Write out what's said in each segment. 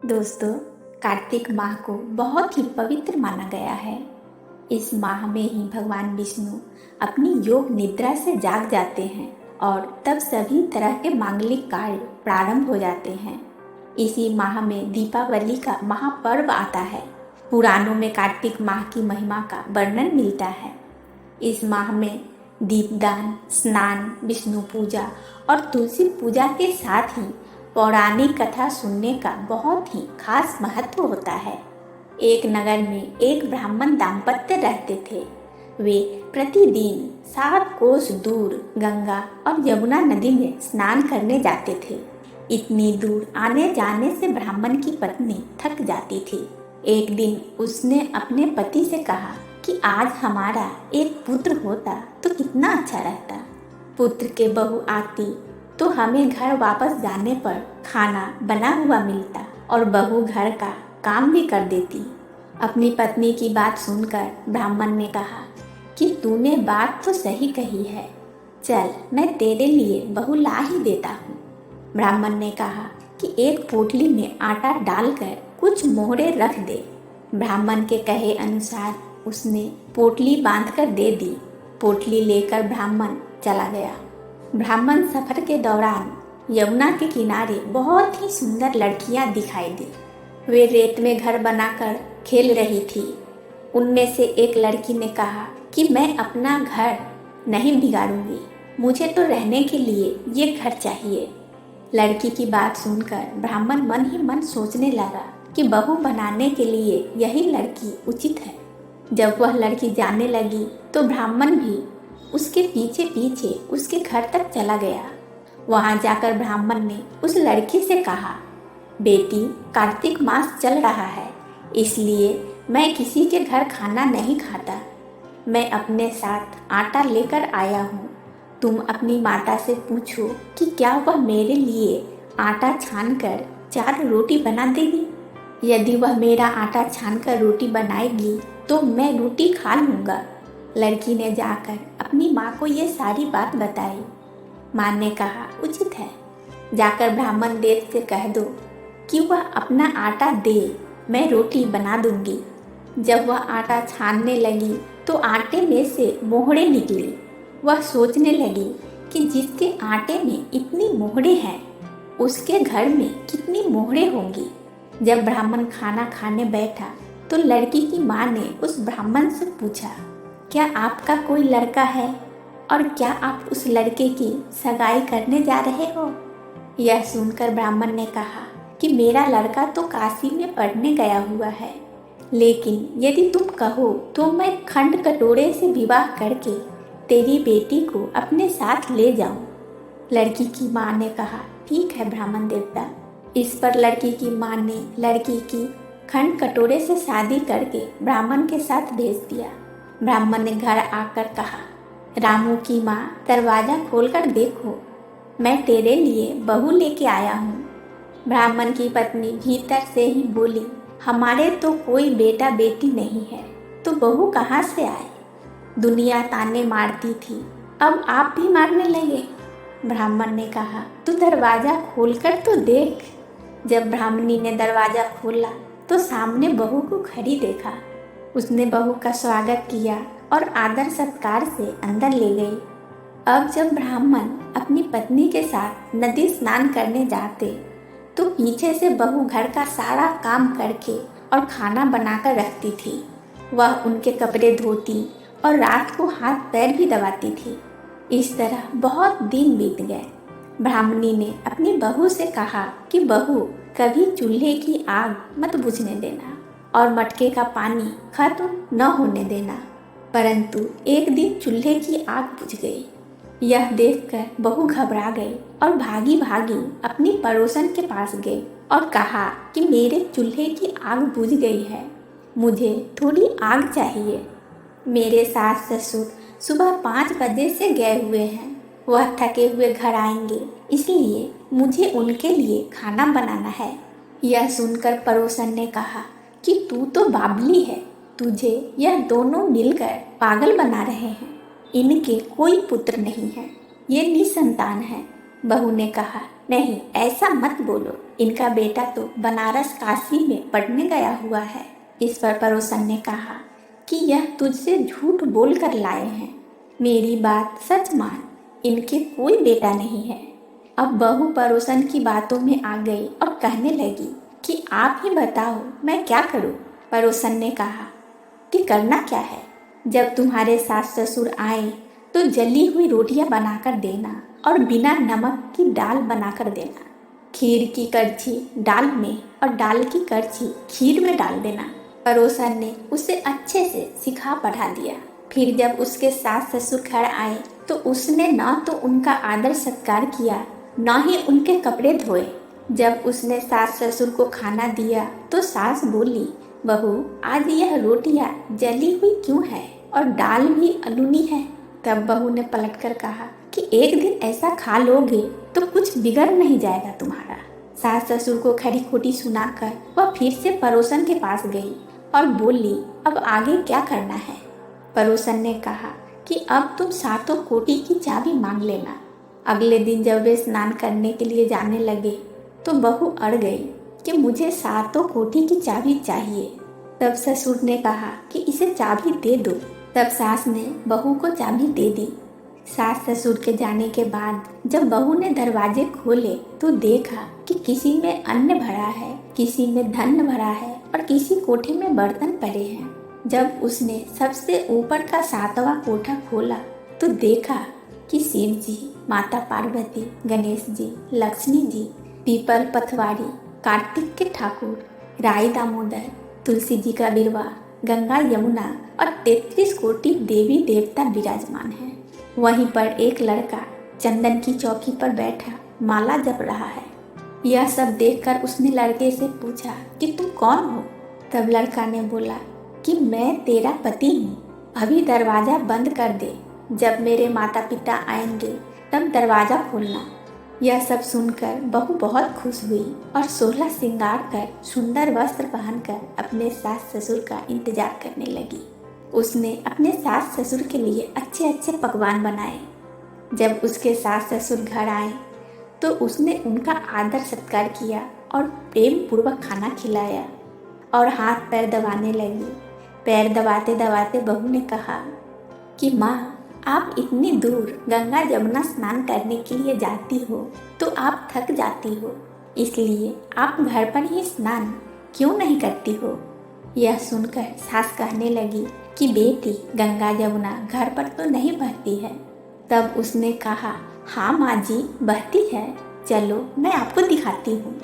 दोस्तों, कार्तिक माह को बहुत ही पवित्र माना गया है। इस माह में ही भगवान विष्णु अपनी योग निद्रा से जाग जाते हैं और तब सभी तरह के मांगलिक कार्य प्रारंभ हो जाते हैं। इसी माह में दीपावली का महापर्व आता है। पुराणों में कार्तिक माह की महिमा का वर्णन मिलता है। इस माह में दीपदान, स्नान, विष्णु पूजा और तुलसी पूजा के साथ ही पौराणिक कथा सुनने का बहुत ही खास महत्व होता है। एक नगर में एक ब्राह्मण दाम्पत्य रहते थे। वे प्रतिदिन 7 कोस दूर गंगा और यमुना नदी में स्नान करने जाते थे। इतनी दूर आने जाने से ब्राह्मण की पत्नी थक जाती थी। एक दिन उसने अपने पति से कहा कि आज हमारा एक पुत्र होता तो कितना अच्छा रहता। पुत्र के बहू आती तो हमें घर वापस जाने पर खाना बना हुआ मिलता और बहू घर का काम भी कर देती। अपनी पत्नी की बात सुनकर ब्राह्मण ने कहा कि तूने बात तो सही कही है, चल मैं तेरे लिए बहू ला ही देता हूँ। ब्राह्मण ने कहा कि एक पोटली में आटा डालकर कुछ मोहरे रख दे। ब्राह्मण के कहे अनुसार उसने पोटली बांधकर दे दी। पोटली लेकर ब्राह्मण चला गया। ब्राह्मण सफर के दौरान यमुना के किनारे बहुत ही सुंदर लड़कियां दिखाई दी। वे रेत में घर बनाकर खेल रही थी। उनमें से एक लड़की ने कहा कि मैं अपना घर नहीं बिगाड़ूंगी, मुझे तो रहने के लिए ये घर चाहिए। लड़की की बात सुनकर ब्राह्मण मन ही मन सोचने लगा कि बहू बनाने के लिए यही लड़की उचित है। जब वह लड़की जाने लगी तो ब्राह्मण भी उसके पीछे पीछे उसके घर तक चला गया। वहां जाकर ब्राह्मण ने उस लड़की से कहा, बेटी, कार्तिक मास चल रहा है, इसलिए मैं किसी के घर खाना नहीं खाता। मैं अपने साथ आटा लेकर आया हूँ। तुम अपनी माता से पूछो कि क्या वह मेरे लिए आटा छानकर 4 रोटी बना देगी। यदि वह मेरा आटा छानकर रोटी बनाएगी तो मैं रोटी खा लूँगा। लड़की ने जाकर अपनी माँ को ये सारी बात बताई। माँ ने कहा, उचित है, जाकर ब्राह्मण देव से कह दो कि वह अपना आटा दे, मैं रोटी बना दूंगी। जब वह आटा छानने लगी तो आटे में से मोहरे निकली। वह सोचने लगी कि जिसके आटे में इतनी मोहरे हैं उसके घर में कितनी मोहरे होंगी। जब ब्राह्मण खाना खाने बैठा तो लड़की की माँ ने उस ब्राह्मण से पूछा, क्या आपका कोई लड़का है और क्या आप उस लड़के की सगाई करने जा रहे हो। यह सुनकर ब्राह्मण ने कहा कि मेरा लड़का तो काशी में पढ़ने गया हुआ है, लेकिन यदि तुम कहो तो मैं खंड कटोरे से विवाह करके तेरी बेटी को अपने साथ ले जाऊं। लड़की की माँ ने कहा, ठीक है ब्राह्मण देवता। इस पर लड़की की माँ ने लड़की की खंड कटोरे से शादी करके ब्राह्मण के साथ भेज दिया। ब्राह्मण ने घर आकर कहा, रामू की माँ, दरवाज़ा खोलकर देखो, मैं तेरे लिए बहू लेके आया हूँ। ब्राह्मण की पत्नी भीतर से ही बोली, हमारे तो कोई बेटा बेटी नहीं है, तो बहू कहाँ से आए। दुनिया ताने मारती थी, अब आप भी मारने लगे। ब्राह्मण ने कहा, तू दरवाज़ा खोलकर तो देख। जब ब्राह्मणी ने दरवाज़ा खोला तो सामने बहू को खड़ी देखा। उसने बहू का स्वागत किया और आदर सत्कार से अंदर ले गई। अब जब ब्राह्मण अपनी पत्नी के साथ नदी स्नान करने जाते तो पीछे से बहू घर का सारा काम करके और खाना बनाकर रखती थी। वह उनके कपड़े धोती और रात को हाथ पैर भी दबाती थी। इस तरह बहुत दिन बीत गए। ब्राह्मणी ने अपनी बहू से कहा कि बहू, कभी चूल्हे की आग मत बुझने देना और मटके का पानी खत्म न होने देना। परंतु एक दिन चूल्हे की आग बुझ गई। यह देखकर बहू घबरा गई और भागी भागी अपनी पड़ोसन के पास गई और कहा कि मेरे चूल्हे की आग बुझ गई है, मुझे थोड़ी आग चाहिए। मेरे सास ससुर सुबह 5 बजे से गए हुए हैं, वह थके हुए घर आएंगे, इसलिए मुझे उनके लिए खाना बनाना है। यह सुनकर पड़ोसन ने कहा कि तू तो बावली है, तुझे यह दोनों मिलकर पागल बना रहे हैं। इनके कोई पुत्र नहीं है, ये निसंतान है। बहू ने कहा, नहीं ऐसा मत बोलो, इनका बेटा तो बनारस काशी में पढ़ने गया हुआ है। इस पर पड़ोसन ने कहा कि यह तुझसे झूठ बोल कर लाए हैं, मेरी बात सच मान, इनके कोई बेटा नहीं है। अब बहू पड़ोसन की बातों में आ गई और कहने लगी कि आप ही बताओ मैं क्या करूं। पड़ोसन ने कहा कि करना क्या है, जब तुम्हारे सास ससुर आए तो जली हुई रोटियां बनाकर देना और बिना नमक की दाल बनाकर देना। खीर की करछी दाल में और दाल की करछी खीर में डाल देना। पड़ोसन ने उसे अच्छे से सिखा पढ़ा दिया। फिर जब उसके सास ससुर घर आए तो उसने न तो उनका आदर सत्कार किया, न ही उनके कपड़े धोए। जब उसने सास ससुर को खाना दिया तो सास बोली, बहू आज यह रोटियां जली हुई क्यों है और दाल भी अनूनी है। तब बहू ने पलटकर कहा कि एक दिन ऐसा खा लोगे तो कुछ बिगड़ नहीं जाएगा तुम्हारा। सास ससुर को खरी खोटी सुनाकर वह फिर से पड़ोसन के पास गई और बोली, अब आगे क्या करना है। पड़ोसन ने कहा कि अब तुम सातों कोठी की चाबी मांग लेना। अगले दिन जब वे स्नान करने के लिए जाने लगे तो बहू अड़ गई कि मुझे सातों कोठी की चाबी चाहिए। तब ससुर ने कहा कि इसे चाबी दे दो। तब सास ने बहू को चाबी दे दी। सास ससुर के जाने के बाद जब बहू ने दरवाजे खोले तो देखा कि किसी में अन्न भरा है, किसी में धन भरा है और किसी कोठे में बर्तन पड़े हैं। जब उसने सबसे ऊपर का सातवां कोठा खोला तो देखा कि शिव जी, माता पार्वती, गणेश जी, लक्ष्मी जी, पीपल पथवारी, कार्तिक के ठाकुर, राई दामोदर, तुलसी जी का बिरवा, गंगा यमुना और 33 कोटि देवी देवता विराजमान हैं। वहीं पर एक लड़का चंदन की चौकी पर बैठा माला जप रहा है। यह सब देखकर उसने लड़के से पूछा कि तुम कौन हो। तब लड़का ने बोला कि मैं तेरा पति हूँ, अभी दरवाज़ा बंद कर दे, जब मेरे माता पिता आएंगे तब दरवाज़ा खोलना। यह सब सुनकर बहू बहुत खुश हुई और 16 श्रृंगार कर सुंदर वस्त्र पहनकर अपने सास ससुर का इंतजार करने लगी। उसने अपने सास ससुर के लिए अच्छे अच्छे पकवान बनाए। जब उसके सास ससुर घर आए तो उसने उनका आदर सत्कार किया और प्रेम पूर्वक खाना खिलाया और हाथ पैर दबाने लगी। पैर दबाते दबाते बहू ने कहा कि माँ, आप इतनी दूर गंगा जमुना स्नान करने के लिए जाती हो तो आप थक जाती हो, इसलिए आप घर पर ही स्नान क्यों नहीं करती हो। यह सुनकर सास कहने लगी कि बेटी, गंगा जमुना घर पर तो नहीं बहती है। तब उसने कहा, हाँ माँ जी, बहती है, चलो मैं आपको दिखाती हूँ।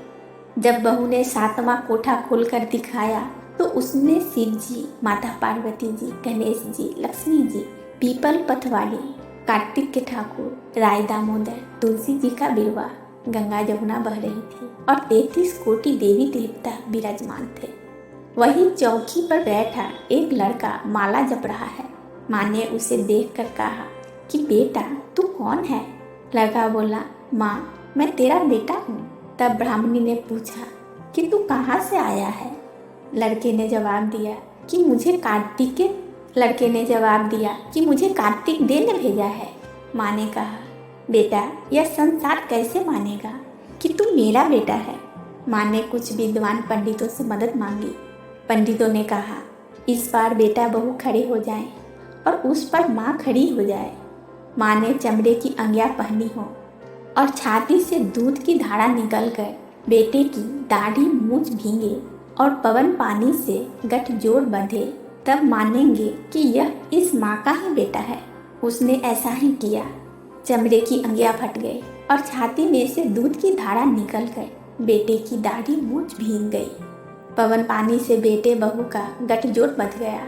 जब बहू ने सातवां कोठा खोलकर दिखाया तो उसने शिव जी, माता पार्वती जी, गणेश जी, लक्ष्मी जी, पीपल पथवारी, कार्तिक के ठाकुर, राय दामोदर, तुलसी जी का बिरवा, गंगा जमुना बह रही थी और 33 कोटि देवी देवता विराजमान थे। वही चौकी पर बैठा एक लड़का माला जप रहा है। माँ ने उसे देखकर कहा कि बेटा, तू कौन है। लड़का बोला, माँ मैं तेरा बेटा हूँ। तब ब्राह्मणी ने पूछा कि तू कहाँ से आया है। लड़के ने जवाब दिया कि मुझे कार्तिक दे ने भेजा है। माँ ने कहा, बेटा यह संसार कैसे मानेगा कि तू मेरा बेटा है। माँ ने कुछ विद्वान पंडितों से मदद मांगी। पंडितों ने कहा, इस बार बेटा बहू खड़े हो जाएं और उस पर माँ खड़ी हो जाए। माँ ने चमड़े की अंगिया पहनी हो और छाती से दूध की धारा निकलकर बेटे की दाढ़ी मूंछ भींगे और पवन पानी से गठजोड़ बंधे, तब मानेंगे कि यह इस माँ का ही बेटा है। उसने ऐसा ही किया। चमड़े की अंगिया फट गई और छाती में से दूध की धारा निकलकर बेटे की दाढ़ी मूंछ भीग गई। पवन पानी से बेटे बहू का गठजोड़ बंध गया।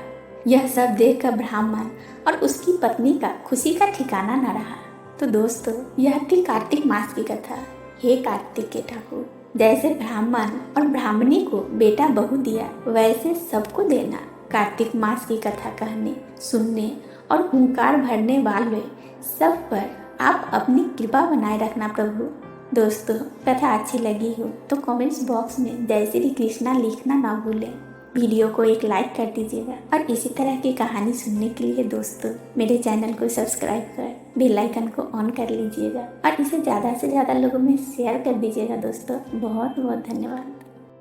यह सब देखकर ब्राह्मण और उसकी पत्नी का खुशी का ठिकाना न रहा। तो दोस्तों, यह थी कार्तिक मास की कथा। हे कार्तिक के ठाकुर, जैसे ब्राह्मण और ब्राह्मणी को बेटा बहू दिया, वैसे सबको देना। कार्तिक मास की कथा कहने, सुनने और हुंकार भरने वाले सब पर आप अपनी कृपा बनाए रखना प्रभु। दोस्तों, कथा अच्छी लगी हो तो कमेंट्स बॉक्स में जय श्री कृष्णा लिखना ना भूलें। वीडियो को एक लाइक कर दीजिएगा और इसी तरह की कहानी सुनने के लिए दोस्तों मेरे चैनल को सब्सक्राइब करें। बेल आइकन को ऑन कर लीजिएगा और इसे ज़्यादा से ज़्यादा लोगों में शेयर कर दीजिएगा दोस्तों। बहुत बहुत धन्यवाद।